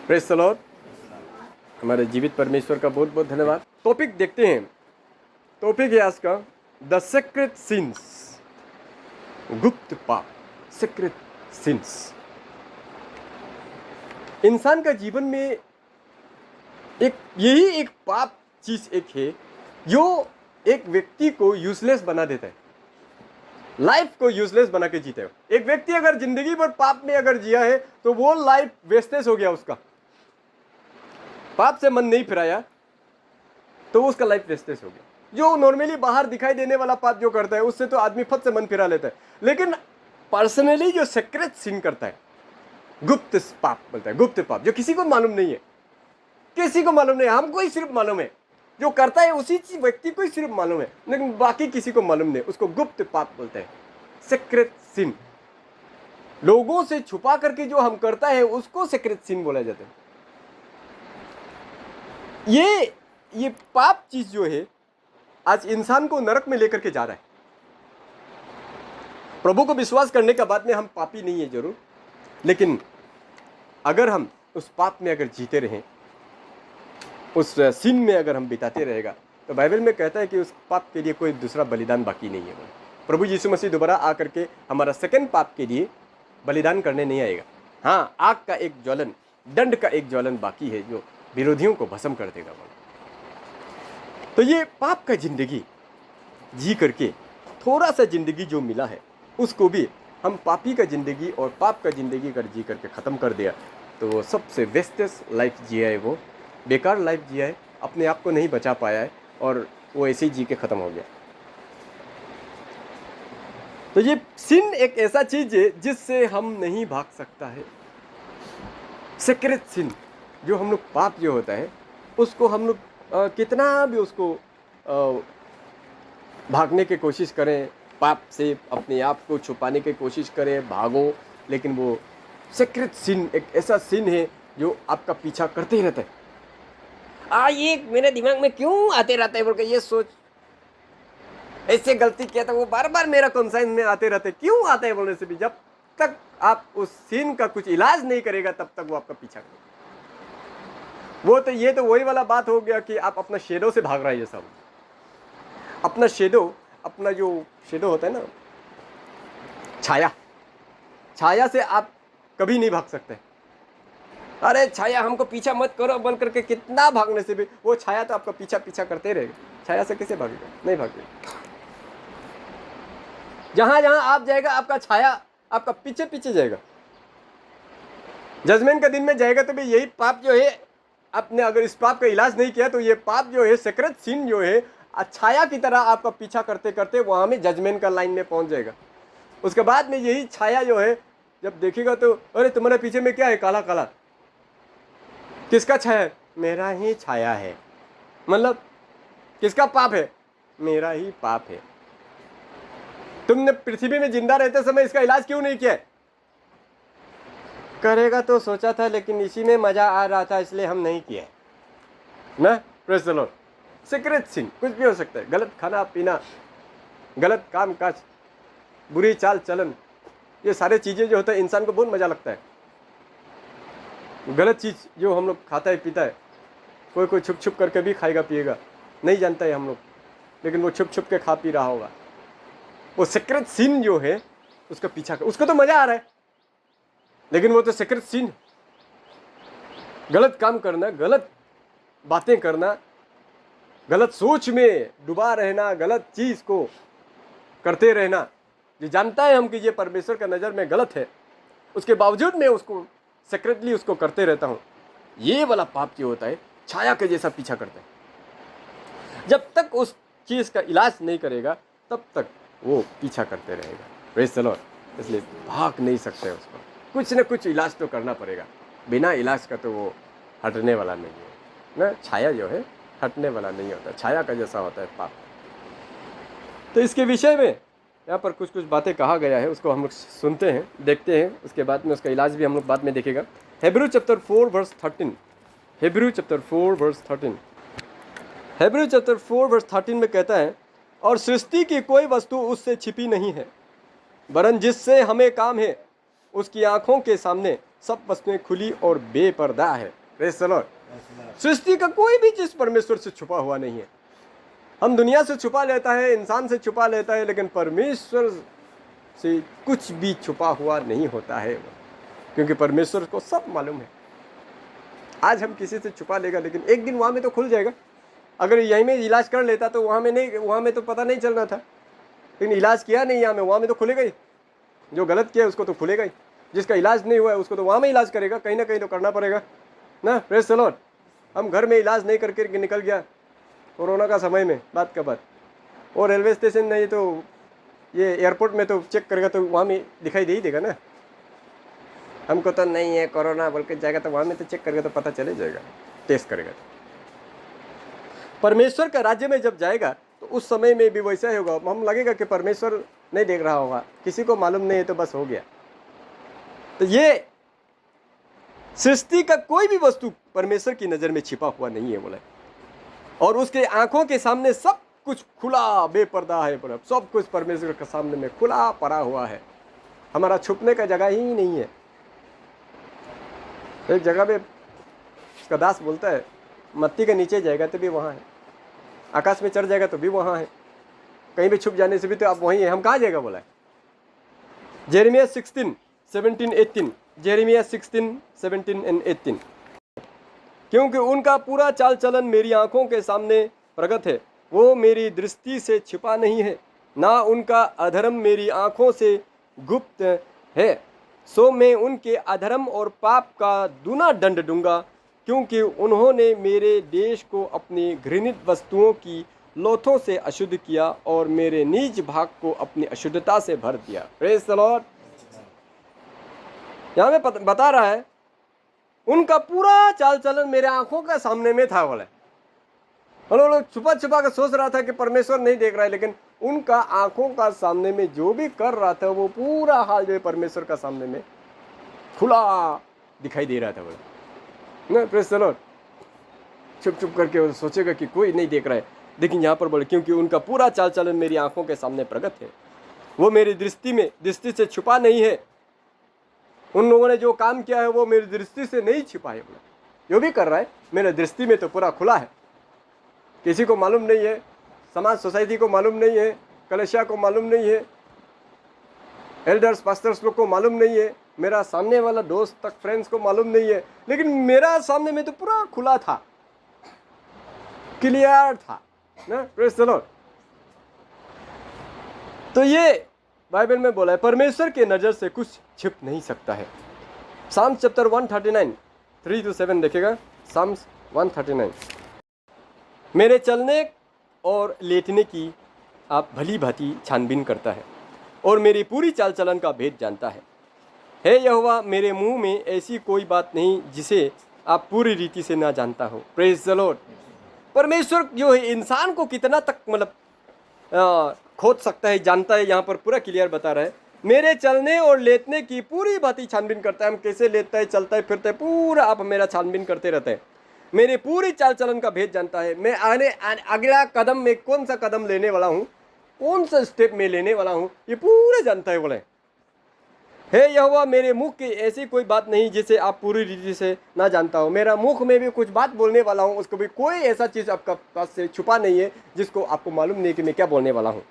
Praise the Lord. हमारे जीवित परमेश्वर का बहुत बहुत धन्यवाद। टॉपिक देखते हैं। टॉपिक है आज का द सीक्रेट सिंस, गुप्त पाप, सीक्रेट सिंस। इंसान का जीवन में यही एक पाप चीज एक है जो एक व्यक्ति को यूजलेस बना देता है, लाइफ को यूजलेस बना के जीते हो। एक व्यक्ति अगर जिंदगी भर पाप में अगर जिया है तो वो लाइफ वेस्टेज हो गया, उसका पाप से मन नहीं फिराया तो उसका लाइफ वेस्टेज हो गया। जो नॉर्मली बाहर दिखाई देने वाला पाप जो करता है उससे तो आदमी फट से मन फिरा लेता है, लेकिन पर्सनली जो सीक्रेट सिन करता है, गुप्त पाप बोलता है, गुप्त पाप जो किसी को मालूम नहीं है, किसी को मालूम नहीं, हमको ही सिर्फ मालूम है। जो करता है उसी व्यक्ति को ही सिर्फ मालूम है, लेकिन बाकी किसी को मालूम नहीं, उसको गुप्त पाप बोलते हैं, सीक्रेट सिन। लोगों से छुपा करके जो हम करता है उसको सीक्रेट सिन बोला जाता है। ये पाप चीज जो है आज इंसान को नरक में लेकर के जा रहा है। प्रभु को विश्वास करने के बाद में हम पापी नहीं है जरूर, लेकिन अगर हम उस पाप में अगर जीते रहें, उस सिन में अगर हम बिताते रहेगा, तो बाइबल में कहता है कि उस पाप के लिए कोई दूसरा बलिदान बाकी नहीं है। प्रभु यीशु मसीह दोबारा आकर के हमारा सेकंड पाप के लिए बलिदान करने नहीं आएगा। हाँ, आग का एक ज्वलन, दंड का एक ज्वलन बाकी है जो विरोधियों को भस्म कर देगा। तो ये पाप का जिंदगी जी करके थोड़ा सा जिंदगी जो मिला है उसको भी हम पापी का जिंदगी और पाप का जिंदगी कर जी करके ख़त्म कर दिया, तो वो सबसे वेस्टेस्ट लाइफ जिया है, वो बेकार लाइफ जिया है, अपने आप को नहीं बचा पाया है और वो ऐसे ही जी के ख़त्म हो गया। तो ये सिन एक ऐसा चीज है जिससे हम नहीं भाग सकता है। सीक्रेट सिन जो हम लोग पाप जो होता है उसको हम लोग कितना भी उसको भागने की कोशिश करें, पाप से अपने आप को छुपाने की कोशिश करें, भागो, लेकिन वो सीक्रेट सिन एक ऐसा सिन है जो आपका पीछा करते ही रहता है। ये मेरे दिमाग में क्यों आते रहता है बोल के ये सोच, ऐसे गलती किया था वो बार बार मेरा कॉन्साइंस में आते रहते, क्यों आते हैं बोलने से भी जब तक आप उस सिन का कुछ इलाज नहीं करेगा तब तक वो आपका पीछा करेगा। वो तो ये तो वही वाला बात हो गया कि आप अपना शेडो से भाग रहा है। ये सब अपना शेडो, अपना जो शेडो होता है ना, छाया, छाया से आप कभी नहीं भाग सकते। अरे छाया हमको पीछा मत करो बोल करके कितना भागने से भी वो छाया तो आपका पीछा पीछा करते रहेगा। छाया से कैसे भागेगा? नहीं भागेगा। जहां जहां आप जाएगा आपका छाया आपका पीछे पीछे जाएगा। जजमेंट का दिन में जाएगा तो भी यही पाप जो है, आपने अगर इस पाप का इलाज नहीं किया तो ये पाप जो है, सीक्रेट सिन जो है, छाया की तरह आपका पीछा करते करते वहां में जजमेंट का लाइन में पहुंच जाएगा। उसके बाद में यही छाया जो है जब देखेगा तो अरे तुम्हारे पीछे में क्या है, काला काला, किसका छाया है? मेरा ही छाया है। मतलब किसका पाप है? मेरा ही पाप है। तुमने पृथ्वी में जिंदा रहते समय इसका इलाज क्यों नहीं किया? करेगा तो सोचा था, लेकिन इसी में मजा आ रहा था इसलिए हम नहीं किए ना। Praise the Lord. सीक्रेट सिन कुछ भी हो सकता है, गलत खाना पीना, गलत काम काज, बुरी चाल चलन, ये सारे चीज़ें जो होता है इंसान को बहुत मज़ा लगता है। गलत चीज़ जो हम लोग खाता है पीता है, कोई छुप छुप करके भी खाएगा पिएगा, नहीं जानता है हम लोग, लेकिन वो छुप छुप के खा पी रहा होगा। वो सीक्रेट सिन जो है उसका पीछा कर, उसको तो मज़ा आ रहा है, लेकिन वो तो सीक्रेट सिन। गलत काम करना, गलत बातें करना, गलत सोच में डूबा रहना, गलत चीज़ को करते रहना, जो जानता है हम कि ये परमेश्वर का नज़र में गलत है, उसके बावजूद मैं उसको सीक्रेटली उसको करते रहता हूँ। ये वाला पाप जो होता है छाया के जैसा पीछा करता है। जब तक उस चीज़ का इलाज नहीं करेगा तब तक वो पीछा करते रहेगा। Praise the Lord. इसलिए भाग नहीं सकते, उसको कुछ न कुछ इलाज तो करना पड़ेगा। बिना इलाज का तो वो हटने वाला नहीं है ना। छाया जो है हटने वाला नहीं होता, छाया का जैसा होता है पाप। तो इसके विषय में यहाँ पर कुछ कुछ बातें कहा गया है, उसको हम लोग सुनते हैं, देखते हैं, उसके बाद में उसका इलाज भी हम लोग बाद में देखेगा। Hebrew chapter 4 verse 13, Hebrew chapter 4 verse 13, Hebrew chapter 4 verse 13 में कहता है, और सृष्टि की कोई वस्तु उससे छिपी नहीं है, वरन जिससे हमें काम है उसकी आँखों के सामने सब वस्तुएं खुली और बेपर्दा है। Praise the Lord. सृष्टि का कोई भी चीज परमेश्वर से छुपा हुआ नहीं है। हम दुनिया से छुपा लेता है, इंसान से छुपा लेता है, लेकिन परमेश्वर से कुछ भी छुपा हुआ नहीं होता है, क्योंकि परमेश्वर को सब मालूम है। आज हम किसी से छुपा लेगा, लेकिन एक दिन वहां में तो खुल जाएगा। अगर यहीं में इलाज कर लेता तो वहां में तो पता नहीं चल रहा था, लेकिन इलाज किया नहीं यहाँ में, वहां में तो खुलेगा ही। जो गलत किया उसको तो खुलेगा ही, जिसका इलाज नहीं हुआ है उसको तो वहां में इलाज करेगा, कहीं ना कहीं तो करना पड़ेगा ना। Praise the Lord. हम घर में इलाज नहीं करके निकल गया कोरोना का समय में, बात का बात, और रेलवे स्टेशन नहीं तो ये एयरपोर्ट में तो चेक करेगा तो वहाँ में दिखाई दे ही देगा ना। हमको तो नहीं है कोरोना बोल के जाएगा तो वहाँ में तो चेक करेगा तो पता चले जाएगा, टेस्ट करेगा। परमेश्वर का राज्य में जब जाएगा तो उस समय में भी वैसा ही होगा। हम लगेगा कि परमेश्वर नहीं देख रहा होगा, किसी को मालूम नहीं है तो बस हो गया। तो ये सृष्टि का कोई भी वस्तु परमेश्वर की नज़र में छिपा हुआ नहीं है बोला, और उसके आंखों के सामने सब कुछ खुला बेपर्दा है। बोला सब कुछ परमेश्वर के सामने में खुला पड़ा हुआ है, हमारा छुपने का जगह ही नहीं है। एक जगह पे उसका दास बोलता है, मत्ती के नीचे जाएगा तो भी वहाँ है, आकाश में चढ़ जाएगा तो भी वहाँ है, कहीं भी छुप जाने से भी तो आप वहीं है, हम कहाँ जाएगा बोला है। Jeremiah 16:17-18, Jeremiah 16:17-18। क्योंकि उनका पूरा चाल चलन मेरी आंखों के सामने प्रगट है, वो मेरी दृष्टि से छिपा नहीं है, ना उनका अधर्म मेरी आंखों से गुप्त है। सो मैं उनके अधर्म और पाप का दूना दंड दूंगा, क्योंकि उन्होंने मेरे देश को अपनी घृणित वस्तुओं की लोथों से अशुद्ध किया और मेरे निज भाग को अपनी अशुद्धता से भर दिया। Praise the Lord. यहाँ में बता रहा है उनका पूरा चाल चलन मेरे आंखों के सामने में था बोले। लोग छुपा छुपा कर सोच रहा था कि परमेश्वर नहीं देख रहा है, लेकिन उनका आंखों का सामने में जो भी कर रहा था वो पूरा हाल जो है परमेश्वर का सामने में खुला दिखाई दे रहा था बोले ना। Praise the Lord. छुप छुप करके वो सोचेगा कि कोई नहीं देख रहा है, लेकिन यहाँ पर बोले क्योंकि उनका पूरा चाल चलन मेरी आंखों के सामने प्रगट है, वो मेरी दृष्टि से छुपा नहीं है। उन लोगों ने जो काम किया है वो मेरी दृष्टि से नहीं छिपा है। जो भी कर रहा है मेरे दृष्टि में तो पूरा खुला है, किसी को मालूम नहीं है, समाज सोसाइटी को मालूम नहीं है, कलेशिया को मालूम नहीं है, एल्डर्स पास्टर्स लोग को मालूम नहीं है, मेरा सामने वाला दोस्त तक फ्रेंड्स को मालूम नहीं है, लेकिन मेरा सामने में तो पूरा खुला था, क्लियर था ना। Praise the Lord. तो ये बाइबल में बोला है परमेश्वर के नज़र से कुछ छिप नहीं सकता है। साम्स चैप्टर 139 3-7 देखेगा। साम्स 139। मेरे चलने और लेटने की आप भली भांति छानबीन करता है और मेरी पूरी चाल चलन का भेद जानता है। हे यहोवा, मेरे मुंह में ऐसी कोई बात नहीं जिसे आप पूरी रीति से ना जानता हो। Praise the Lord. परमेश्वर जो है इंसान को कितना तक मतलब खोज सकता है, जानता है, यहाँ पर पूरा क्लियर बता रहा है। मेरे चलने और लेटने की पूरी भांति छानबीन करता है। हम कैसे लेटता है, चलता है, फिरता है, पूरा आप मेरा छानबीन करते रहते हैं। मेरे पूरी चाल चलन का भेद जानता है। मैं अगला कदम में कौन सा कदम लेने वाला हूँ, कौन सा स्टेप में लेने वाला हूँ, ये पूरे जानता है बोले। हे यहोवा, मेरे मुख की ऐसी कोई बात नहीं जिसे आप पूरी रीति से ना जानता हो। मेरा मुख में भी कुछ बात बोलने वाला हूँ, उसको भी कोई ऐसा चीज़ आपका पास से छुपा नहीं है जिसको आपको मालूम नहीं कि मैं क्या बोलने वाला हूँ।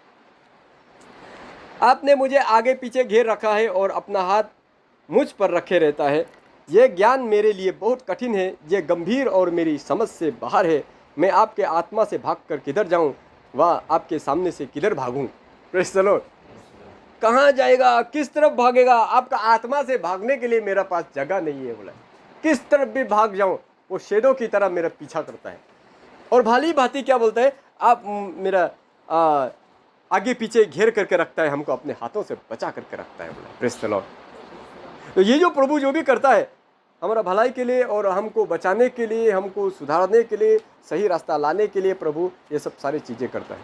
आपने मुझे आगे पीछे घेर रखा है और अपना हाथ मुझ पर रखे रहता है। यह ज्ञान मेरे लिए बहुत कठिन है, यह गंभीर और मेरी समझ से बाहर है। मैं आपके आत्मा से भागकर किधर जाऊं, वह आपके सामने से किधर भागूं। Praise the Lord. कहाँ जाएगा, किस तरफ भागेगा? आपका आत्मा से भागने के लिए मेरा पास जगह नहीं है बोला। किस तरफ भी भाग जाऊं वो शेडो की तरह मेरा पीछा करता है और भाली भांति क्या बोलता है, आप मेरा आगे पीछे घेर करके रखता है, हमको अपने हाथों से बचा करके रखता है बोला। Praise the Lord. तो ये जो प्रभु जो भी करता है हमारा भलाई के लिए और हमको बचाने के लिए, हमको सुधारने के लिए, सही रास्ता लाने के लिए प्रभु ये सब सारी चीज़ें करता है।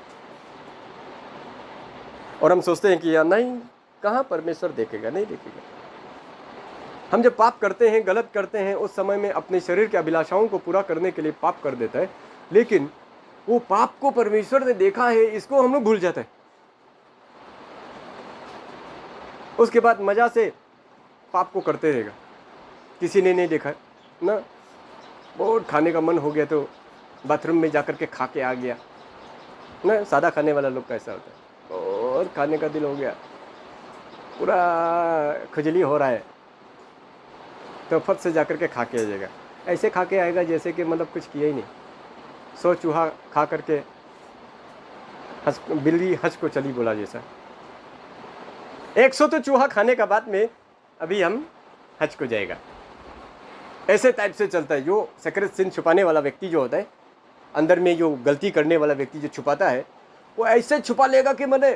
और हम सोचते हैं कि यार नहीं, कहाँ परमेश्वर देखेगा, नहीं देखेगा। हम जब पाप करते हैं, गलत करते हैं, उस समय में अपने शरीर की अभिलाषाओं को पूरा करने के लिए पाप कर देता है, लेकिन वो पाप को परमेश्वर ने देखा है, इसको हम लोग भूल जाते हैं। उसके बाद मजा से पाप को करते रहेगा। किसी ने नहीं देखा ना, बहुत खाने का मन हो गया तो बाथरूम में जाकर के खा के आ गया ना। सादा खाने वाला लोग कैसा होता है, और खाने का दिल हो गया, पूरा खुजली हो रहा है, तो फट से जाकर के खा के आ जाएगा। ऐसे खा के आएगा जैसे कि मतलब कुछ किया ही नहीं। 100 चूहा खा करके बिल्ली हज को चली बोला जैसा। 100 तो चूहा खाने का बाद में अभी हम हज को जाएगा, ऐसे टाइप से चलता है। जो सीक्रेट सिन छुपाने वाला व्यक्ति जो होता है, अंदर में जो गलती करने वाला व्यक्ति जो छुपाता है, वो ऐसे छुपा लेगा कि मैंने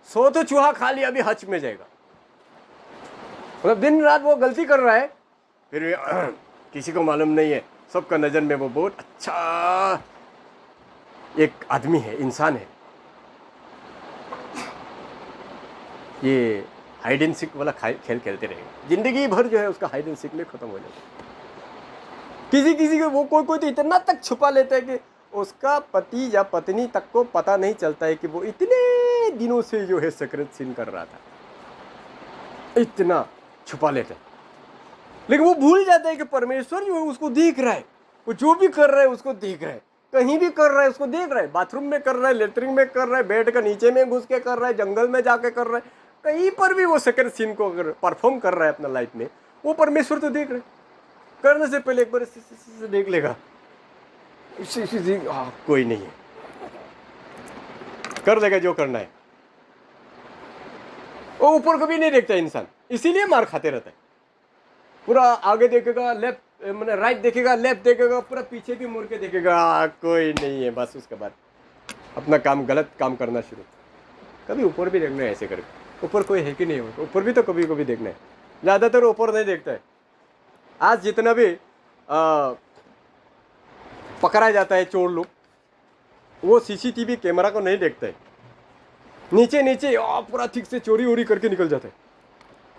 100 तो चूहा खा लिया, अभी हज में जाएगा। मतलब दिन रात वो गलती कर रहा है, फिर भी किसी को मालूम नहीं है, सबका नज़र में वो बहुत अच्छा एक आदमी है, इंसान है। ये हाइड एंड सीक वाला खेल खेलते रहेगा, जिंदगी भर जो है उसका हाइड एंड सीक में खत्म हो जाएगा। किसी किसी को वो कोई तो इतना तक छुपा लेता है कि उसका पति या पत्नी तक को पता नहीं चलता है कि वो इतने दिनों से जो है सीक्रेट सिन कर रहा था, इतना छुपा लेता है। लेकिन वो भूल जाता है कि परमेश्वर जो है उसको देख रहा है, वो जो भी कर रहा है उसको देख रहा है, कहीं भी कर रहा है उसको देख रहा है, बाथरूम में कर रहा है, लेटरिन में कर रहा है, बेड का नीचे में घुस के कर रहा है, जंगल में जाके कर रहा है, कहीं पर भी वो सीक्रेट सिन को अगर परफॉर्म कर रहा है अपना लाइफ में, वो परमेश्वर तो देख रहे हैं। करने से पहले एक बार से देख लेगा, कोई नहीं है, कर लेगा जो करना है। वो ऊपर कभी नहीं देखता इंसान, इसीलिए मार खाते रहता है। पूरा आगे देखेगा लेफ्ट, मैंने राइट देखेगा, लेफ्ट देखेगा, पूरा पीछे भी मुड़ के देखेगा, कोई नहीं है। बस उसके बाद अपना काम, गलत काम करना शुरू। कभी ऊपर भी देखना है, ऐसे करके ऊपर कोई है कि नहीं है, ऊपर भी तो कभी कभी देखना है। ज़्यादातर ऊपर नहीं देखता है। आज जितना भी पकड़ा जाता है चोर लोग, वो सीसीटीवी कैमरा को नहीं देखते है। नीचे नीचे पूरा ठीक से चोरी वोरी करके निकल जाता है।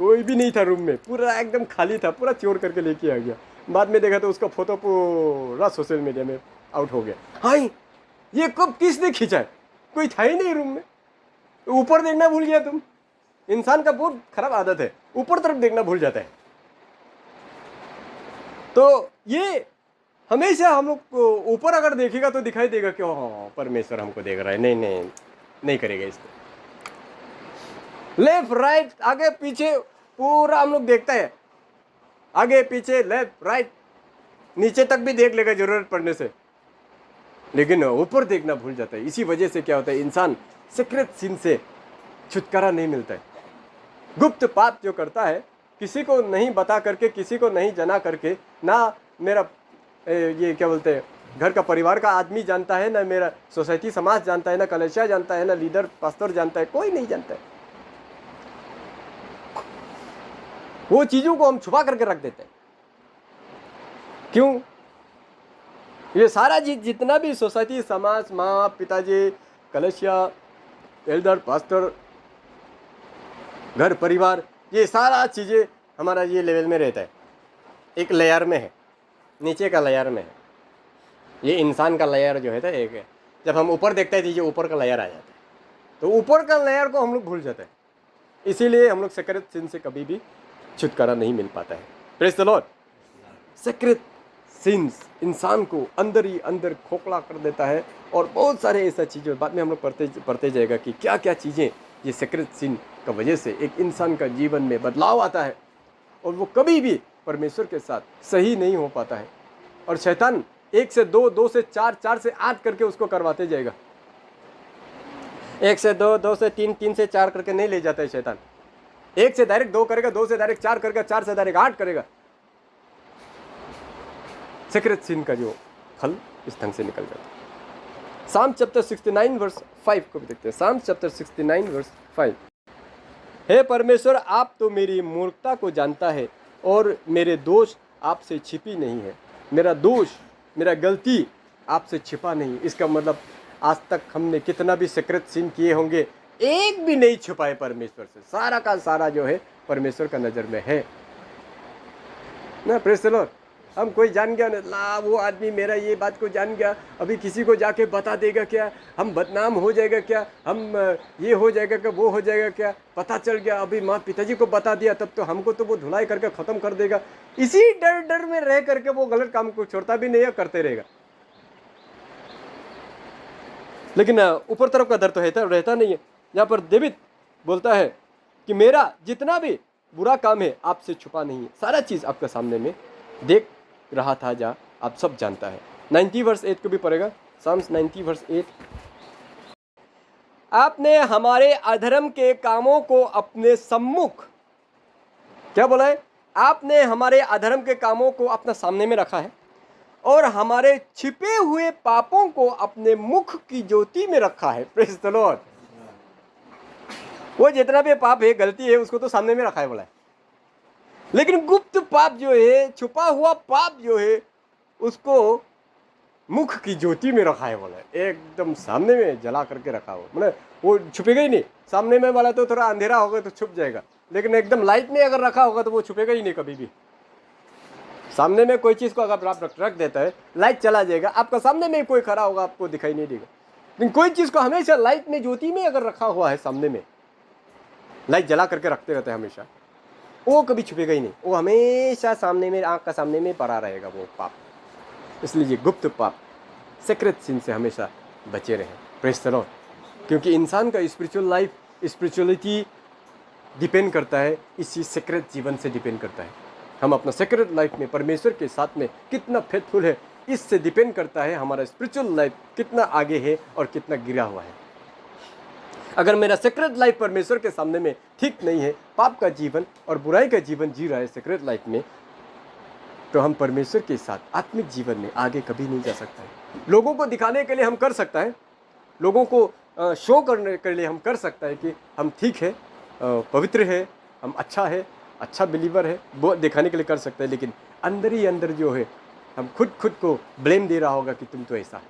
कोई भी नहीं था रूम में, पूरा एकदम खाली था, पूरा चोर करके लेके आ गया। बाद में देखा तो उसका फोटो पूरा सोशल मीडिया में आउट हो गया। हाँ, ये कब किसने खींचा है, कोई था ही नहीं रूम में। ऊपर देखना भूल गया तुम। इंसान का बहुत खराब आदत है, ऊपर तरफ देखना भूल जाता है। तो ये हमेशा हम लोग को ऊपर अगर देखेगा तो दिखाई देगा कि हाँ परमेश्वर हमको देख रहा है। नहीं नहीं नहीं करेगा इसको। लेफ्ट राइट आगे पीछे पूरा हम लोग देखता है, आगे पीछे लेफ्ट राइट नीचे तक भी देख लेगा जरूरत पड़ने से, लेकिन ऊपर देखना भूल जाता है। इसी वजह से क्या होता है, इंसान सीक्रेट सिन से छुटकारा नहीं मिलता है। गुप्त पाप जो करता है, किसी को नहीं बता करके, किसी को नहीं जना करके, ना मेरा ये क्या बोलते हैं घर का परिवार का आदमी जानता है, ना मेरा सोसाइटी समाज जानता है, ना कलेक्टर जानता है, ना लीडर पास्टर जानता है, कोई नहीं जानता है। वो चीजों को हम छुपा करके रख देते हैं। क्यों? ये सारा जितना भी सोसाइटी समाज, माँ पिताजी, कलेशिया, एल्डर पास्टर, घर परिवार, ये सारा चीज़ें हमारा ये लेवल में रहता है, एक लेयर में है, नीचे का लेयर में है। ये इंसान का लेयर जो है था एक है। जब हम ऊपर देखते हैं तो ऊपर का लेयर आ जाता है, तो ऊपर का लेयर को हम लोग भूल जाते हैं। इसीलिए हम लोग सीक्रेट सिन से कभी भी छुटकारा नहीं मिल पाता है। Praise the Lord. Secret since इंसान को अंदर ही अंदर खोखला कर देता है, और बहुत सारे ऐसा चीज़ें बाद में हम लोग पढ़ते जाएगा कि क्या क्या चीज़ें ये सीक्रेट सिन का वजह से एक इंसान का जीवन में बदलाव आता है, और वो कभी भी परमेश्वर के साथ सही नहीं हो पाता है। और शैतान 1 से 2, 2 से 4, 4 से 8 करके उसको करवाते जाएगा। 1 से 2, 2 से 3, 3 से 4 करके नहीं ले जाता है शैतान। 1 से डायरेक्ट 2 करेगा, 2 से डायरेक्ट 4 करेगा, 4 से डायरेक्ट 8 करेगा। सीक्रेट सिन का जो फल इस ढंग से निकल जाता है। साम चैप्टर 69 वर्स 5 को भी देखते हैं। साम चैप्टर 69 वर्स 5। हे परमेश्वर, आप तो मेरी मूर्खता को जानता है, और मेरे दोष आपसे छिपी नहीं है। मेरा दोष, मेरा गलती आपसे छिपा नहीं। इसका मतलब आज तक हमने कितना भी सीक्रेट सिन किए होंगे, एक भी नहीं छुपाए परमेश्वर से। सारा का सारा जो है परमेश्वर का नज़र में है ना। Praise the Lord. हम कोई जान गया ना, ला वो आदमी मेरा ये बात को जान गया, अभी किसी को जाके बता देगा क्या, हम बदनाम हो जाएगा क्या, हम ये हो जाएगा क्या, वो हो जाएगा क्या, पता चल गया अभी माँ पिताजी को बता दिया तब तो हमको तो वो धुलाई करके ख़त्म कर देगा। इसी डर डर में रह करके वो गलत काम को छोड़ता भी नहीं है, करते रहेगा। लेकिन ऊपर तरफ का डर तो रहता नहीं है। यहाँ पर डेविड बोलता है कि मेरा जितना भी बुरा काम है आपसे छुपा नहीं है, सारा चीज़ आपके सामने में देख रहा था, जा आप सब जानता है। 90 वर्स 8 को भी पढ़ेगा, साम्स 90 वर्स 8। आपने हमारे अधर्म के कामों को अपने सम्मुख, क्या बोला है, आपने हमारे अधर्म के कामों को अपना सामने में रखा है और हमारे छिपे हुए पापों को अपने मुख की ज्योति में रखा है। Praise the Lord. वो जितना भी पाप है, गलती है, उसको तो सामने में रखा है बोला है, लेकिन गुप्त पाप जो है, छुपा हुआ पाप जो है, उसको मुख की ज्योति में रखा है बोला है, एकदम सामने में जला करके रखा हो, मतलब वो छुपेगा ही नहीं। सामने में वाला तो थोड़ा अंधेरा होगा तो छुप जाएगा, लेकिन एकदम लाइट में अगर रखा होगा तो वो छुपेगा ही नहीं कभी भी। सामने में कोई चीज़ को अगर आप रख देता है, लाइट चला जाएगा, आपका सामने में कोई खड़ा होगा आपको दिखाई नहीं देगा। लेकिन कोई चीज़ को हमेशा लाइट में, ज्योति में अगर रखा हुआ है, सामने में लाइट जला करके रखते रहते हैं हमेशा, वो कभी छुपेगा ही नहीं, वो हमेशा सामने में, आँख का सामने में पड़ा रहेगा वो पाप। इसलिए गुप्त पाप, सीक्रेट सिन से हमेशा बचे रहें। Praise the Lord. क्योंकि इंसान का स्पिरिचुअल लाइफ, स्पिरिचुअलिटी डिपेंड करता है इसी सीक्रेट जीवन से डिपेंड करता है। हम अपना सीक्रेट लाइफ में परमेश्वर के साथ में कितना फेथफुल है, इससे डिपेंड करता है हमारा स्पिरिचुअल लाइफ कितना आगे है और कितना गिरा हुआ है। अगर मेरा सीक्रेट लाइफ परमेश्वर के सामने में ठीक नहीं है, पाप का जीवन और बुराई का जीवन जी रहा है सीक्रेट लाइफ में, तो हम परमेश्वर के साथ आत्मिक जीवन में आगे कभी नहीं जा सकता है। लोगों को दिखाने के लिए हम कर सकता है, लोगों को शो करने के लिए हम कर सकता है कि हम ठीक है, पवित्र है, हम अच्छा बिलीवर है, वो दिखाने के लिए कर सकते हैं, लेकिन अंदर ही अंदर जो है हम खुद को ब्लेम दे रहा होगा कि तुम तो ऐसा है।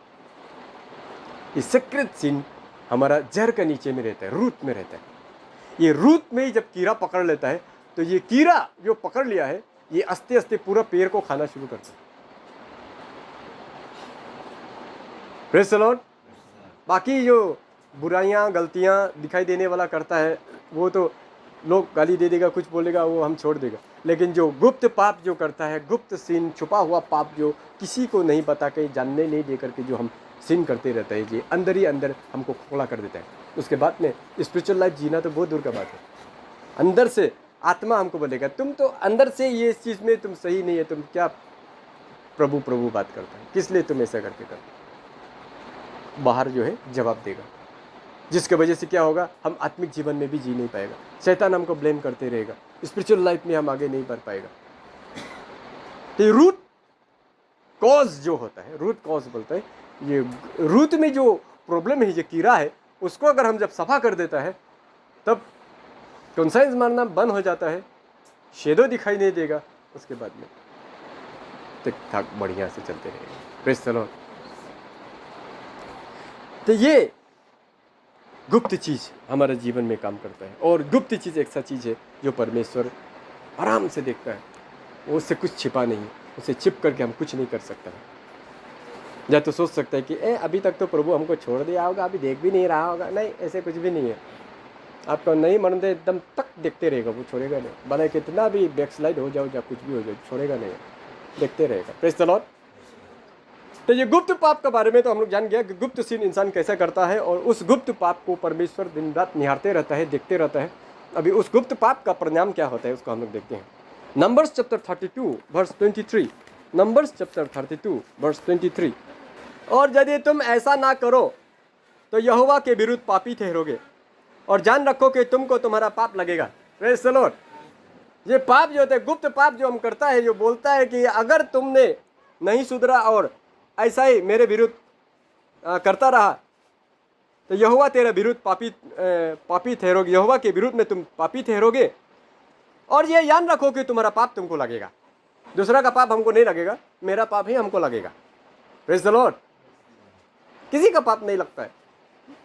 ये सीक्रेट सिन हमारा जड़ के नीचे में रहता है, रूट में रहता है। ये रूट में ही जब कीड़ा पकड़ लेता है, तो ये कीड़ा जो पकड़ लिया है, ये आस्ते आस्ते पूरा पेड़ को खाना शुरू करता है। Praise the Lord. बाकी जो बुराइयां, गलतियां दिखाई देने वाला करता है, वो तो लोग गाली दे देगा, कुछ बोलेगा, वो हम छोड़ देगा। लेकिन जो गुप्त पाप जो करता है, गुप्त सिन, छुपा हुआ पाप जो किसी को नहीं बता के, जानने नहीं दे करके जो हम सिन करते रहते हैं, ये अंदर ही अंदर हमको खोखला कर देता है। उसके बाद में स्पिरिचुअल लाइफ जीना तो बहुत दूर का बात है। अंदर से आत्मा हमको बोलेगा, तुम तो अंदर से ये चीज़ में तुम सही नहीं है, तुम क्या प्रभु बात करता है, किस लिए तुम ऐसा करके करते। बाहर जो है जवाब देगा, जिसके वजह से क्या होगा, हम आत्मिक जीवन में भी जी नहीं पाएगा, शैतान हमको ब्लेम करते रहेगा, स्पिरिचुअल लाइफ में हम आगे नहीं बढ़ पाएगा। तो रूट कॉज जो होता है, रूट कॉज बोलता है, ये रूट में जो प्रॉब्लम है, जो कीड़ा है, उसको अगर हम जब सफा कर देता है, तब कॉन्साइंस मारना बंद हो जाता है, शेडो दिखाई नहीं देगा, उसके बाद में ठीक ठाक बढ़िया से चलते रहेगा। Praise the Lord. तो ये गुप्त चीज़ हमारे जीवन में काम करता है, और गुप्त चीज़ एक ऐसा चीज़ है जो परमेश्वर आराम से देखता है, वो उससे कुछ छिपा नहीं, उसे छिप करके हम कुछ नहीं कर सकता है। या तो सोच सकता है कि अभी तक तो प्रभु हमको छोड़ दिया होगा, अभी देख भी नहीं रहा होगा। नहीं, ऐसे कुछ भी नहीं है। आपको नहीं मरने दे, एकदम तक देखते रहेगा, वो छोड़ेगा नहीं। भले कितना भी बैकस्लाइड हो जाओ या कुछ भी हो जाए, छोड़ेगा नहीं, देखते रहेगा। Praise the Lord. तो ये गुप्त पाप के बारे में तो हम लोग जान गया कि गुप्त सिन इंसान कैसा करता है, और उस गुप्त पाप को परमेश्वर दिन रात निहारते रहता है, देखते रहता है। अभी उस गुप्त पाप का परिणाम क्या होता है उसको हम लोग देखते हैं। Numbers chapter 32 verse 23। Numbers chapter 32 verse 23। और यदि तुम ऐसा ना करो तो यहोवा के विरुद्ध पापी ठहरोगे, और जान रखो कि तुमको तुम्हारा पाप लगेगा। Praise the Lord. ये पाप जो होता है, गुप्त पाप जो हम करता है, जो बोलता है कि अगर तुमने नहीं सुधरा और ऐसा ही मेरे विरुद्ध करता रहा तो यहोवा तेरा विरुद्ध पापी ठहरोगे, यहोवा के विरुद्ध में तुम पापी ठहरोगे, और ये याद रखो कि तुम्हारा पाप तुमको लगेगा। दूसरा का पाप हमको नहीं लगेगा, मेरा पाप ही हमको लगेगा। Praise the Lord. किसी का पाप नहीं लगता है,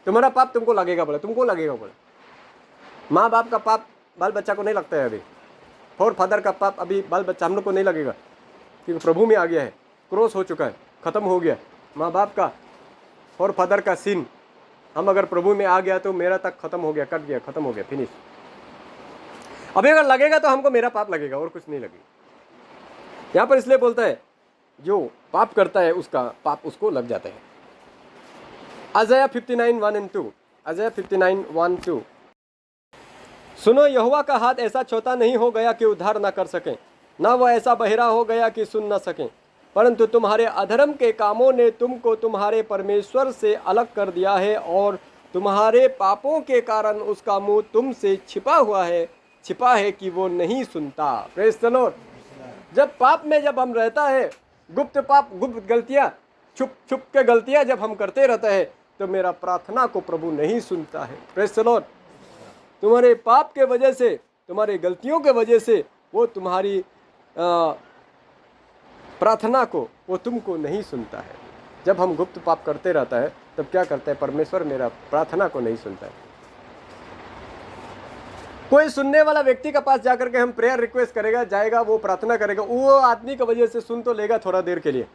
तुम्हारा पाप तुमको लगेगा बोले, तुमको लगेगा बोले। माँ बाप का पाप बाल बच्चा को नहीं लगता है, अभी फोर फादर का पाप अभी बाल बच्चा हम लोग को नहीं लगेगा। क्योंकि प्रभु में आ गया है, क्रॉस हो चुका है, ख़त्म हो गया। माँ बाप का और फादर का सीन, हम अगर प्रभु में आ गया तो मेरा तक खत्म हो गया, कट गया, खत्म हो गया, फिनिश। अभी अगर लगेगा तो हमको मेरा पाप लगेगा और कुछ नहीं लगेगा। यहाँ पर इसलिए बोलता है जो पाप करता है उसका पाप उसको लग जाता है। अज़ाया 59:1-2, अज़ाया 59:1-2। सुनो, यहोवा का हाथ ऐसा छोटा नहीं हो गया कि उद्धार न कर सके, ना वह ऐसा बहिरा हो गया कि सुन न सके, परंतु तुम्हारे अधर्म के कामों ने तुमको तुम्हारे परमेश्वर से अलग कर दिया है, और तुम्हारे पापों के कारण उसका मुंह तुमसे छिपा है कि वो नहीं सुनता। Praise the Lord. जब पाप में जब हम रहता है, गुप्त पाप, गुप्त गलतियां, छुप छुप के गलतियां जब हम करते रहते हैं, तो मेरा प्रार्थना को प्रभु नहीं सुनता है। Praise the Lord. तुम्हारे पाप के वजह से, तुम्हारी गलतियों के वजह से वो तुम्हारी प्रार्थना को वो तुमको नहीं सुनता है। जब हम गुप्त पाप करते रहता है तब क्या करता है, परमेश्वर मेरा प्रार्थना को नहीं सुनता है। कोई सुनने वाला व्यक्ति के पास जाकर के हम प्रेयर रिक्वेस्ट करेगा, जाएगा, वो प्रार्थना करेगा, वो आदमी की वजह से सुन तो लेगा थोड़ा देर के लिए,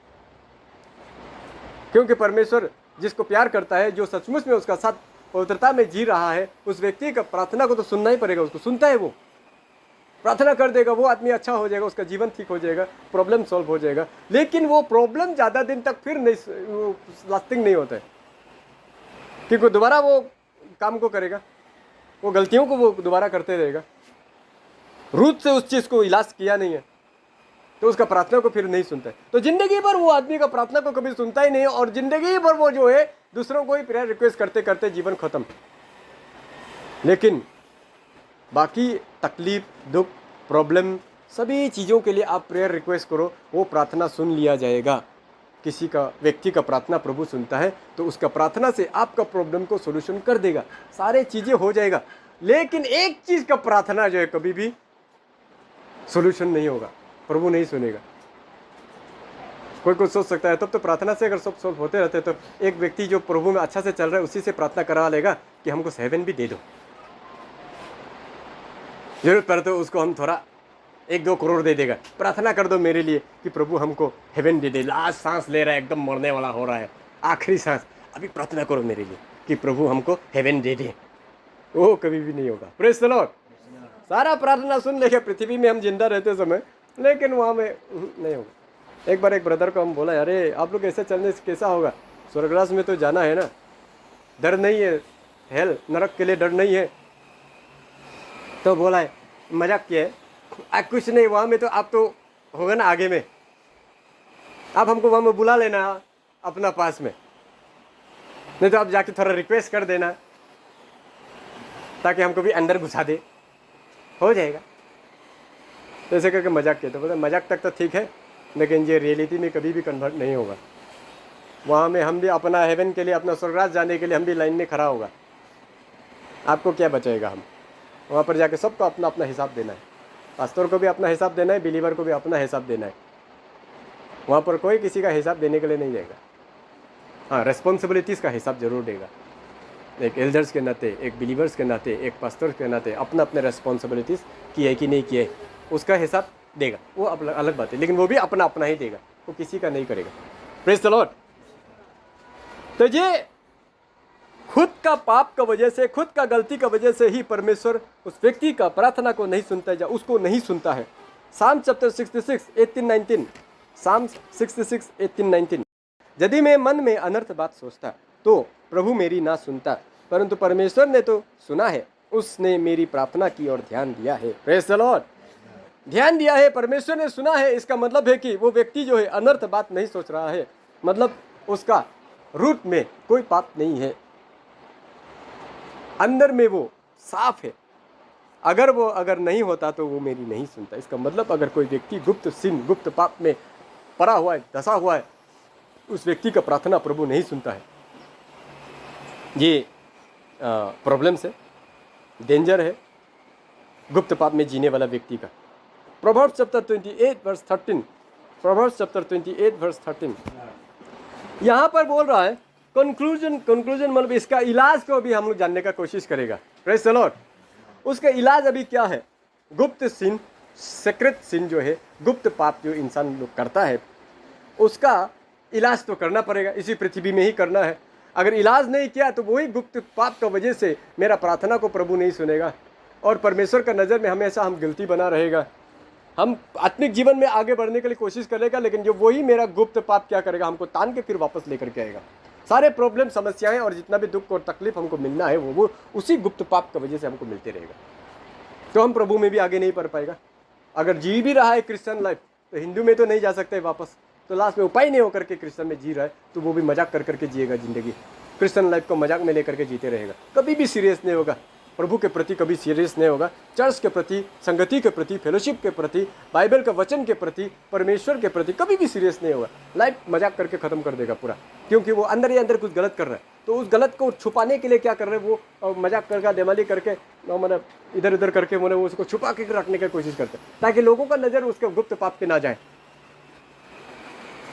क्योंकि परमेश्वर जिसको प्यार करता है, जो सचमुच में उसका साथ पवित्रता में जी रहा है, उस व्यक्ति का प्रार्थना को तो सुनना ही पड़ेगा। उसको सुनता है, वो प्रार्थना कर देगा, वो आदमी अच्छा हो जाएगा, उसका जीवन ठीक हो जाएगा, प्रॉब्लम सॉल्व हो जाएगा। लेकिन वो प्रॉब्लम ज़्यादा दिन तक फिर नहीं लास्टिंग नहीं होता है, क्योंकि दोबारा वो काम को करेगा, वो गलतियों को वो दोबारा करते रहेगा। रूट से उस चीज़ को इलाज किया नहीं है तो उसका प्रार्थना को फिर नहीं सुनता है। तो जिंदगी भर वो आदमी का प्रार्थना को कभी सुनता ही नहीं, और जिंदगी भर वो जो है दूसरों को ही प्रेयर रिक्वेस्ट करते करते जीवन खत्म। लेकिन बाकी तकलीफ, दुख, प्रॉब्लम, सभी चीज़ों के लिए आप प्रेयर रिक्वेस्ट करो, वो प्रार्थना सुन लिया जाएगा। किसी का व्यक्ति का प्रार्थना प्रभु सुनता है तो उसका प्रार्थना से आपका प्रॉब्लम को सोल्यूशन कर देगा, सारे चीज़ें हो जाएगा। लेकिन एक चीज़ का प्रार्थना जो है कभी भी सोल्यूशन नहीं होगा, प्रभु नहीं सुनेगा। कोई कुछ सोच सकता है तब तो प्रार्थना से अगर सब सॉल्व होते रहते तो एक व्यक्ति जो प्रभु में अच्छा से चल रहा है उसी से प्रार्थना करा लेगा कि हमको हेवन भी दे दो, जरूरत पड़े तो उसको हम थोड़ा 1-2 करोड़ दे देगा, प्रार्थना कर दो मेरे लिए कि प्रभु हमको हेवन दे दे। लास्ट सांस ले रहा है, एकदम मरने वाला हो रहा है, आखिरी सांस, अभी प्रार्थना करो मेरे लिए कि प्रभु हमको हेवन दे दे। वो कभी भी नहीं होगा। Praise the Lord. सारा प्रार्थना सुन लेगा पृथ्वी में हम जिंदा रहते समय, लेकिन वहाँ में नहीं होगा। एक बार एक ब्रदर को हम बोला, अरे आप लोग ऐसे चलने से कैसा होगा, स्वर्गराज में तो जाना है ना, डर नहीं है, हेल नरक के लिए डर नहीं है। तो बोला है, मजाक किया है, कुछ नहीं, वहाँ में तो आप तो होगा ना आगे में, आप हमको वहाँ में बुला लेना अपना पास में, नहीं तो आप जाके थोड़ा रिक्वेस्ट कर देना ताकि हमको भी अंदर घुसा दे, हो जाएगा। तो ऐसे करके मजाक किया। तो बोला मजाक तक तो ठीक है, लेकिन ये रियलिटी में कभी भी कन्वर्ट नहीं होगा। वहाँ में हम भी अपना हेवन के लिए, अपना स्वर्गराज जाने के लिए हम भी लाइन में खड़ा होगा, आपको क्या बचाएगा। हम वहाँ पर जाके सबको अपना अपना हिसाब देना है, पास्टर को भी अपना हिसाब देना है, बिलीवर को भी अपना हिसाब देना है। वहाँ पर कोई किसी का हिसाब देने के लिए नहीं जाएगा। हाँ, रेस्पॉन्सिबिलिटीज़ का हिसाब जरूर देगा, एक एल्डर्स के नाते, एक बिलीवर्स के नाते, एक पास्टर के नाते अपना अपने रेस्पॉन्सिबिलिटीज़ की है कि नहीं की है उसका हिसाब देगा, वो अलग बात है, लेकिन वो भी अपना अपना ही देगा, वो किसी का नहीं करेगा। Praise the Lord. तो ये खुद का पाप का वजह से, खुद का गलती का वजह से ही परमेश्वर उस व्यक्ति का प्रार्थना को नहीं सुनता है या उसको नहीं सुनता है। साम चैप्टर 66 18-19, साम 66 18-19। यदि मैं मन में अनर्थ बात सोचता तो प्रभु मेरी ना सुनता, परंतु परमेश्वर ने तो सुना है, उसने मेरी प्रार्थना की और ध्यान दिया है। Praise the Lord. ध्यान दिया है, परमेश्वर ने सुना है, इसका मतलब है कि वो व्यक्ति जो है अनर्थ बात नहीं सोच रहा है, मतलब उसका रूट में कोई पाप नहीं है, अंदर में वो साफ है। अगर नहीं होता तो वो मेरी नहीं सुनता। इसका मतलब अगर कोई व्यक्ति गुप्त सिन, गुप्त पाप में पड़ा हुआ है, धसा हुआ है, उस व्यक्ति का प्रार्थना प्रभु नहीं सुनता है। ये प्रॉब्लम है, डेंजर है गुप्त पाप में जीने वाला व्यक्ति का। Proverbs chapter 28 verse 13, Proverbs chapter 28 verse 13 यहाँ पर बोल रहा है कंक्लूजन मतलब इसका इलाज को भी हम लोग जानने का कोशिश करेगा। Praise the Lord. उसका इलाज अभी क्या है? गुप्त सिन, सीक्रेट सिन जो है, गुप्त पाप जो इंसान लोग करता है, उसका इलाज तो करना पड़ेगा, इसी पृथ्वी में ही करना है। अगर इलाज नहीं किया तो वही गुप्त पाप का वजह से मेरा प्रार्थना को प्रभु नहीं सुनेगा और परमेश्वर का नज़र में हमेशा हम गिल्टी बना रहेगा। हम आत्मिक जीवन में आगे बढ़ने के लिए कोशिश करेगा, लेकिन जो वही मेरा गुप्त पाप क्या करेगा, हमको तान के फिर वापस लेकर के आएगा। सारे प्रॉब्लम, समस्याएं और जितना भी दुख और तकलीफ हमको मिलना है वो उसी गुप्त पाप की वजह से हमको मिलते रहेगा। तो हम प्रभु में भी आगे नहीं बढ़ पाएगा। अगर जी भी रहा है क्रिश्चियन लाइफ, तो हिंदू में तो नहीं जा सकते वापस, तो लास्ट में उपाय नहीं होकर के क्रिश्चियन में जी रहा है, तो वो भी मजाक कर करके जिएगा ज़िंदगी। क्रिश्चियन लाइफ को मजाक में लेकर के जीते रहेगा, कभी भी सीरियस नहीं होगा, प्रभु के प्रति कभी सीरियस नहीं होगा, चर्च के प्रति, संगति के प्रति, फेलोशिप के प्रति, बाइबल के वचन के प्रति, परमेश्वर के प्रति कभी भी सीरियस नहीं होगा। लाइफ मजाक करके ख़त्म कर देगा पूरा, क्योंकि वो अंदर ही अंदर कुछ गलत कर रहा है। तो उस गलत को छुपाने के लिए क्या कर रहे हैं वो, मजाक करके, देमाली करके, मतलब इधर उधर करके वो उसको छुपा के रखने की कोशिश करते हैं, ताकि लोगों का नज़र उसके गुप्त पाप पे ना जाए।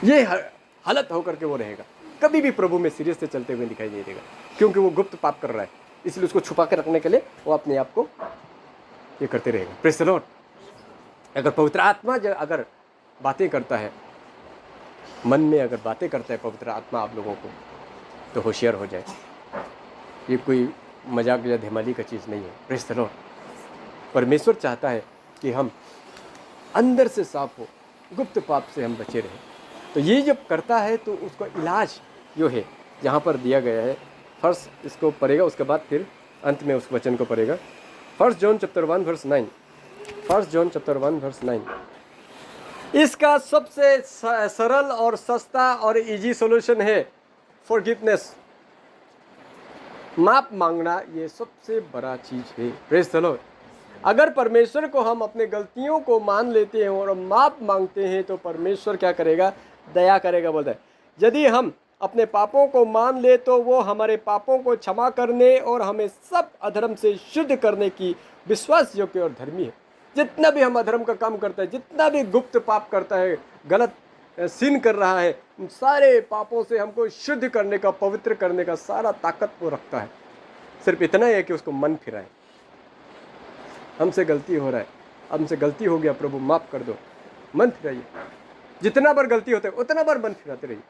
ये हालत होकर के वो रहेगा, कभी भी प्रभु में सीरियस से चलते हुए दिखाई नहीं देगा, क्योंकि वो गुप्त पाप कर रहा है। इसलिए उसको छुपा के रखने के लिए वो अपने आप को ये करते रहेगा। Praise the Lord. अगर पवित्र आत्मा अगर बातें करता है, मन में अगर बातें करता है पवित्र आत्मा आप लोगों को, तो होशियार हो जाए। ये कोई मजाक या धमाली का चीज़ नहीं है। Praise the Lord. परमेश्वर चाहता है कि हम अंदर से साफ हो, गुप्त पाप से हम बचे रहें। तो ये जब करता है तो उसका इलाज जो है यहाँ पर दिया गया है। फर्स्ट इसको पढ़ेगा, उसके बाद फिर अंत में उस वचन को पढ़ेगा। 1 John chapter 1 verse 9। 1 John chapter 1 verse 9। इसका सबसे सरल और सस्ता और इजी सॉल्यूशन है फॉरगिवनेस, माफ मांगना। ये सबसे बड़ा चीज़ है। Praise the Lord. अगर परमेश्वर को हम अपने गलतियों को मान लेते हैं और माफ मांगते हैं तो परमेश्वर क्या करेगा, दया करेगा। बोलता है यदि हम अपने पापों को मान ले तो वो हमारे पापों को क्षमा करने और हमें सब अधर्म से शुद्ध करने की विश्वास योग्य और धर्मी है। जितना भी हम अधर्म का काम करता है, जितना भी गुप्त पाप करता है, गलत सिन कर रहा है, उन सारे पापों से हमको शुद्ध करने का, पवित्र करने का सारा ताकत वो रखता है। सिर्फ इतना ही है कि उसको मन फिराए। हमसे गलती हो रहा है, हमसे गलती हो गया, प्रभु माफ़ कर दो, मन फिराइए। जितना बार गलती होता है उतना बार मन फिराते रहिए।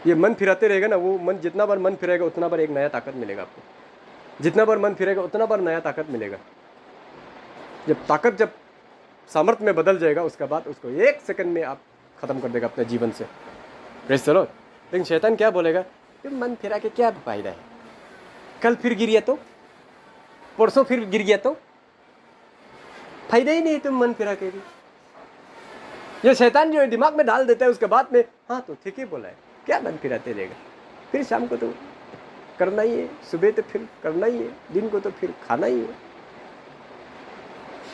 ये मन फिराते रहेगा ना, वो मन जितना बार मन फिरेगा उतना बार एक नया ताकत मिलेगा आपको। जितना बार मन फिरेगा उतना बार नया ताकत मिलेगा। जब सामर्थ्य में बदल जाएगा, उसके बाद उसको 1 सेकंड में आप ख़त्म कर देगा अपने जीवन से। Praise the Lord. लेकिन शैतान क्या बोलेगा, तुम मन फिरा के क्या फायदा है, कल फिर गिर गया तो, परसों फिर गिर गया तो, फायदा ही नहीं तुम मन फिरा के भी। ये शैतान जो दिमाग में डाल देता है, उसके बाद में हाँ तो ठीक ही बोला है, क्या मन फिराते रहेगा, फिर शाम को तो करना ही है, सुबह तो फिर करना ही है, दिन को तो फिर खाना ही है,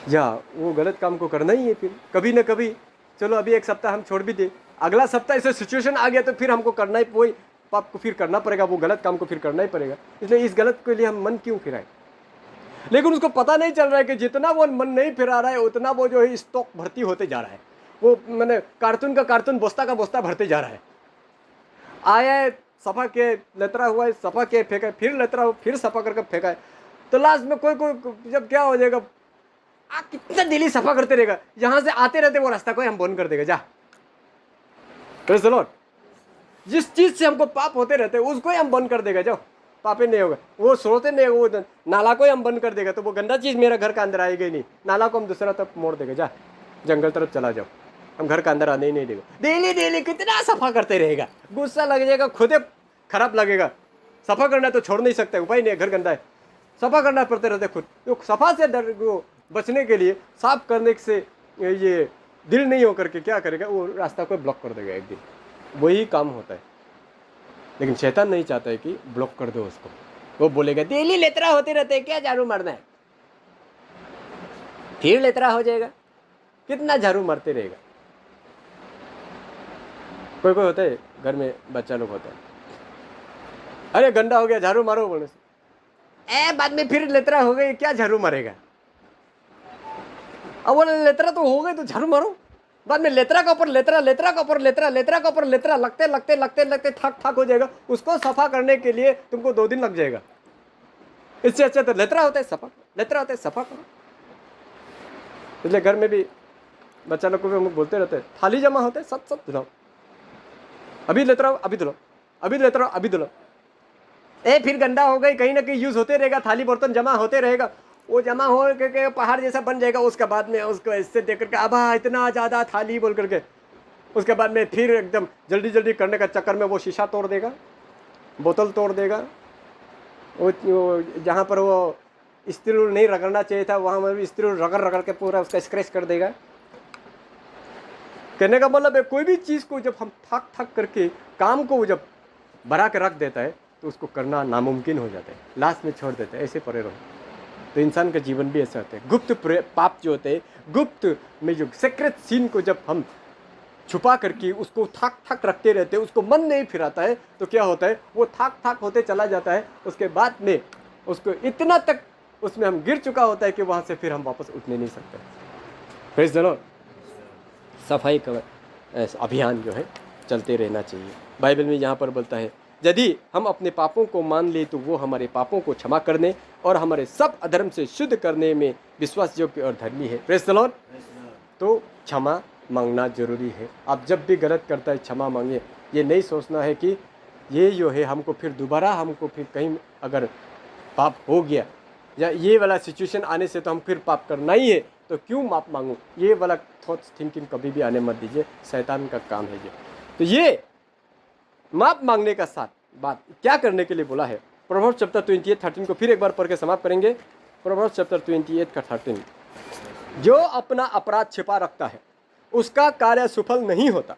या वो गलत काम को करना ही है। फिर कभी ना कभी, चलो अभी एक सप्ताह हम छोड़ भी दे, अगला सप्ताह ऐसे सिचुएशन आ गया तो फिर हमको करना ही, वही पाप को फिर करना पड़ेगा, वो गलत काम को फिर करना ही पड़ेगा। इसलिए इस गलत के लिए हम मन क्यों फिराएं। लेकिन उसको पता नहीं चल रहा है कि जितना वो मन नहीं फिरा रहा है उतना वो जो है स्टॉक भर्ती होते जा रहा है। वो मैंने कार्टून का कार्टून, बोस्ता का बोस्ता भरते जा रहा है। आया है, सफा के लेतरा हुआ है, सफा के फेंका, फिर लेतरा हुआ, फिर सफा करके फेंका है, तो लास्ट में कोई जब क्या हो जाएगा, कितना डेली सफा करते रहेगा, यहाँ से आते रहते वो रास्ता को हम बंद कर देगा। जा, प्रेज़ द लॉर्ड। जिस चीज़ से हमको पाप होते रहते हैं उसको ही हम बंद कर देगा, जाओ पाप ही नहीं होगा। वो सोते नहीं होगा, वो नाला को ही हम बंद कर देगा, तो वो गंदा चीज़ मेरा घर का अंदर आएगा ही नहीं। नाला को हम दूसरा तरफ मोड़ देगा, जा जंगल तरफ चला जाओ, हम घर का अंदर आने ही नहीं देगा। डेली कितना सफा करते रहेगा, गुस्सा लग जाएगा, खुद खराब लगेगा। सफा करना तो छोड़ नहीं सकते, उपाय नहीं, घर गंदा है, सफा करना पड़ते रहते खुद। तो सफा से बचने के लिए, साफ करने से ये दिल नहीं होकर के क्या करेगा, वो रास्ता को ब्लॉक कर देगा एक दिन। वही काम होता है। लेकिन शैतान नहीं चाहता है कि ब्लॉक कर दो उसको। वो बोलेगा डेली लेतरा होते रहते हैं, क्या झाड़ू मारना है, फिर लेतरा हो जाएगा, कितना झाड़ू मारते रहेगा। कोई होता है घर में, बच्चा लोग होता है, अरे गंदा हो गया झाड़ू मारो बोलने से, बाद में फिर लेतरा हो गई, क्या झाड़ू मारेगा। अब बोले लेतरा तो हो गई तो झाड़ू मारो, बाद में लेतरा का ऊपर लेतरा, लेतरा का ऊपर लेतरा, लेतरा का ऊपर लेतरा, लगते थक हो जाएगा। उसको सफा करने के लिए तुमको 2 दिन लग जाएगा। इससे अच्छा तो लेतरा होता है सफा, लेतरा होता है सफा करो। इसलिए घर में भी बच्चा लोग को भी हम लोग बोलते रहते हैं, थाली जमा होते हैं सब धुलाओ, अभी लेते रहो अभी धुलो, अभी लेते रहो अभी धुलो। फिर गंदा हो गई, कहीं ना कहीं यूज होते रहेगा, थाली बर्तन जमा होते रहेगा, वो जमा हो करके पहाड़ जैसा बन जाएगा। उसके बाद में उसको इससे देख करके अबा इतना ज़्यादा थाली बोल करके, उसके बाद में फिर एकदम जल्दी जल्दी करने का चक्कर में वो शीशा तोड़ देगा, बोतल तोड़ देगा, वो जहाँ पर वो स्त्री नहीं रगड़ना चाहिए था वहाँ पर स्त्री रगड़ रगड़ के पूरा उसका स्क्रैच कर देगा। कहने का मतलब है कोई भी चीज़ को जब हम थक थक करके काम को जब बढ़ा के रख देता है तो उसको करना नामुमकिन हो जाता है, लास्ट में छोड़ देता है, ऐसे परे रहो। तो इंसान का जीवन भी ऐसा होता है। गुप्त पाप जो होते हैं, गुप्त में जो सीक्रेट सीन को जब हम छुपा करके उसको थक थक रखते रहते हैं, उसको मन नहीं फिराता है, तो क्या होता है वो थक थक होते चला जाता है। उसके बाद में उसको इतना तक उसमें हम गिर चुका होता है कि वहाँ से फिर हम वापस उठने नहीं सकते। Praise the Lord. सफाई का अभियान जो है चलते रहना चाहिए। बाइबल में यहाँ पर बोलता है यदि हम अपने पापों को मान ले तो वो हमारे पापों को क्षमा करने और हमारे सब अधर्म से शुद्ध करने में विश्वास योग्य और धर्मी है। Praise the Lord. तो क्षमा मांगना जरूरी है। आप जब भी गलत करता है क्षमा मांगिए। ये नहीं सोचना है कि ये जो है हमको फिर दोबारा हमको फिर कहीं अगर पाप हो गया या ये वाला सिचुएशन आने से तो हम फिर पाप करना ही है तो क्यों माफ़ मांगूं, ये वाला थॉट्स थिंकिंग कभी भी आने मत दीजिए, शैतान का काम है ये। तो ये माफ़ मांगने का साथ बात क्या करने के लिए बोला है। प्रोवर्ब्स चैप्टर 28:13 को फिर एक बार पढ़ के समाप्त करेंगे। प्रोवर्ब्स चैप्टर 28:13, जो अपना अपराध छिपा रखता है उसका कार्य सफल नहीं होता,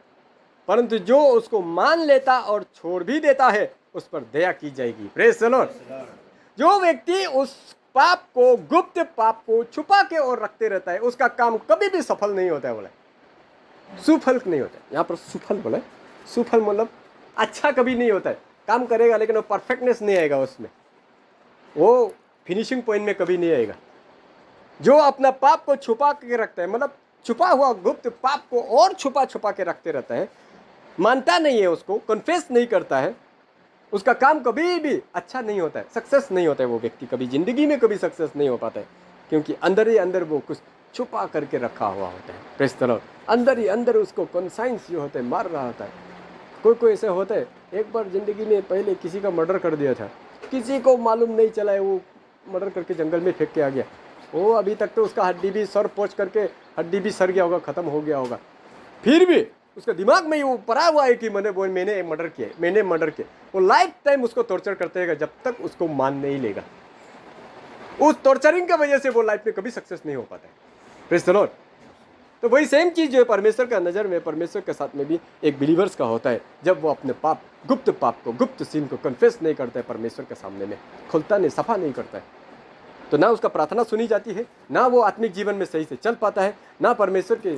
परंतु जो उसको मान लेता और छोड़ भी देता है उस पर दया की जाएगी। Praise the Lord. जो व्यक्ति उस पाप को, गुप्त पाप को छुपा के और रखते रहता है उसका काम कभी भी सफल नहीं होता है। बोले सुफल नहीं होता है, यहाँ पर सुफल बोले, सुफल मतलब अच्छा कभी नहीं होता है। काम करेगा लेकिन वो परफेक्टनेस नहीं आएगा, उसमें वो फिनिशिंग पॉइंट में कभी नहीं आएगा। जो अपना पाप को छुपा के रखता है, मतलब छुपा हुआ गुप्त पाप को और छुपा छुपा के रखते रहता है, मानता नहीं है, उसको कन्फेस नहीं करता है, उसका काम कभी भी अच्छा नहीं होता है, सक्सेस नहीं होता है। वो व्यक्ति कभी ज़िंदगी में कभी सक्सेस नहीं हो पाता है, क्योंकि अंदर ही अंदर वो कुछ छुपा करके रखा हुआ होता है। Praise the Lord. अंदर ही अंदर उसको कॉन्साइंस जो होता है मार रहा होता है। कोई ऐसे होता है, एक बार ज़िंदगी में पहले किसी का मर्डर कर दिया था, किसी को मालूम नहीं चला है, वो मर्डर करके जंगल में फेंक के आ गया। वो अभी तक तो उसका हड्डी भी सर पोंछ करके हड्डी भी सर गया होगा, ख़त्म हो गया होगा, फिर भी उसका दिमाग में वो पड़ा हुआ है कि मैंने मर्डर किया, मैंने मर्डर किया। वो लाइफ टाइम उसको टॉर्चर करते रहेगा जब तक उसको मान नहीं लेगा। उस टॉर्चरिंग की वजह से वो लाइफ में कभी सक्सेस नहीं हो पाता है। Praise the Lord. तो वही सेम चीज़ जो है परमेश्वर का नज़र में, परमेश्वर के साथ में भी एक बिलीवर्स का होता है। जब वो अपने पाप को, गुप्त सीन को कन्फेस नहीं करता है, परमेश्वर के सामने में खुलता नहीं, सफा नहीं करता है, तो ना उसका प्रार्थना सुनी जाती है, ना वो आत्मिक जीवन में सही से चल पाता है, ना परमेश्वर के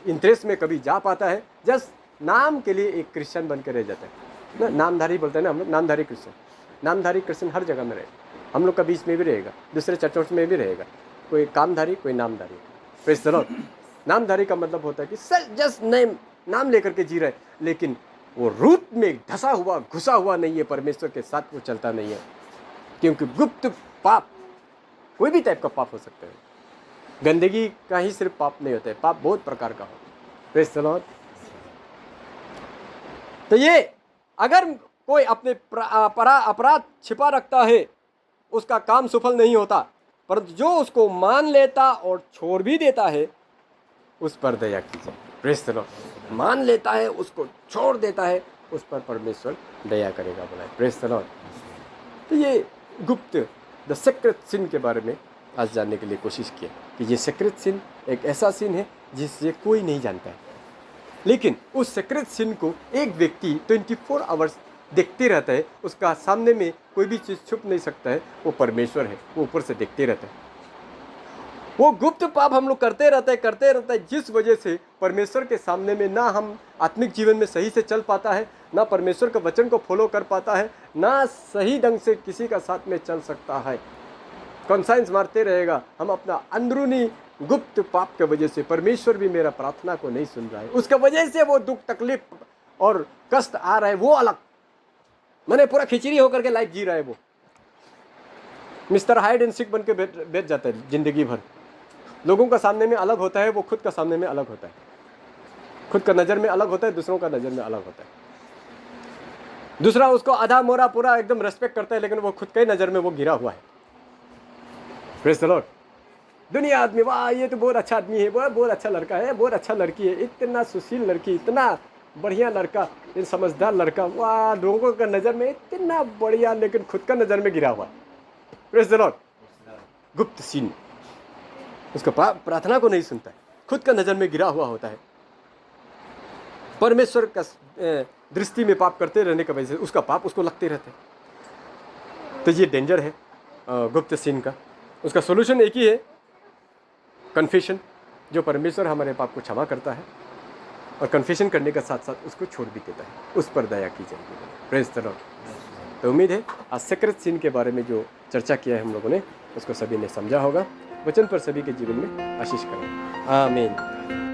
इंटरेस्ट में कभी जा पाता है। जस्ट नाम के लिए एक क्रिश्चियन बन के रह जाता है ना, नामधारी बोलते हैं ना हम लोग, नामधारी क्रिश्चियन। नामधारी क्रिश्चियन हर जगह में रहेगा, हम लोग का बीच में भी रहेगा, दूसरे चर्चों में भी रहेगा, कोई कामधारी कोई नामधारी। Praise the Lord. नामधारी का मतलब होता है कि सर जस्ट नेम, नाम लेकर के जी रहे, लेकिन वो रूट में धसा हुआ घुसा हुआ नहीं है, परमेश्वर के साथ वो चलता नहीं है। क्योंकि गुप्त पाप कोई भी टाइप का पाप हो सकता है, गंदगी का ही सिर्फ पाप नहीं होता है, पाप बहुत प्रकार का हो। Praise the Lord. तो ये अगर कोई अपने अपराध छिपा रखता है उसका काम सफल नहीं होता, परंतु जो उसको मान लेता और छोड़ भी देता है उस पर दया कीजिए। Praise the Lord. मान लेता है, उसको छोड़ देता है, उस पर परमेश्वर दया करेगा, बोला है। Praise the Lord. तो ये गुप्त द सीक्रेट सिन के बारे में आज जानने के लिए कोशिश किया कि ये सीक्रेट सिन एक ऐसा सिन है जिससे कोई नहीं जानता है, लेकिन उस सीक्रेट सिन को एक व्यक्ति 24 आवर्स देखते रहता है, उसका सामने में कोई भी चीज़ छुप नहीं सकता है, वो परमेश्वर है, वो ऊपर से देखते रहता है। वो गुप्त पाप हम लोग करते रहते हैं, जिस वजह से परमेश्वर के सामने में ना हम आत्मिक जीवन में सही से चल पाता है, ना परमेश्वर के वचन को फॉलो कर पाता है, ना सही ढंग से किसी का साथ में चल सकता है। कॉन्साइंस मारते रहेगा। हम अपना अंदरूनी गुप्त पाप के वजह से परमेश्वर भी मेरा प्रार्थना को नहीं सुन रहा है, उसके वजह से वो दुख तकलीफ और कष्ट आ रहा है, वो अलग, मैंने पूरा खिचड़ी होकर के लाइफ जी रहा है। वो मिस्टर हाइड एंड सीक बन के बैठ जाता है जिंदगी भर। लोगों का सामने में अलग होता है, वो खुद का सामने में अलग होता है। खुद का नज़र में अलग होता है, दूसरों का नज़र में अलग होता है। दूसरा उसको आधा मोरा पूरा एकदम रेस्पेक्ट करता है, लेकिन वो खुद के नज़र में वो गिरा हुआ है। Praise the Lord. दुनिया आदमी, वाह ये तो बहुत अच्छा आदमी है, बहुत अच्छा लड़का है, बहुत अच्छा लड़की है, इतना सुशील लड़की, इतना बढ़िया लड़का, ये समझदार लड़का, वाह लोगों का नज़र में इतना बढ़िया, लेकिन खुद का नज़र में गिरा हुआ। Praise the Lord. गुप्त सीन, उसका प्रार्थना को नहीं सुनता है, खुद का नज़र में गिरा हुआ होता है। परमेश्वर का दृष्टि में पाप करते रहने की वजह से उसका पाप उसको लगते रहते हैं। तो ये डेंजर है गुप्त सीन का। उसका सोल्यूशन एक ही है, कन्फेशन, जो परमेश्वर हमारे पाप को क्षमा करता है और कन्फेशन करने के साथ साथ उसको छोड़ भी देता है, उस पर दया की जाएगी। Praise the Lord. तो उम्मीद है आज सीक्रेट सीन के बारे में जो चर्चा किया है हम लोगों ने, उसको सभी ने समझा होगा। वचन पर सभी के जीवन में आशीष करें। आमीन।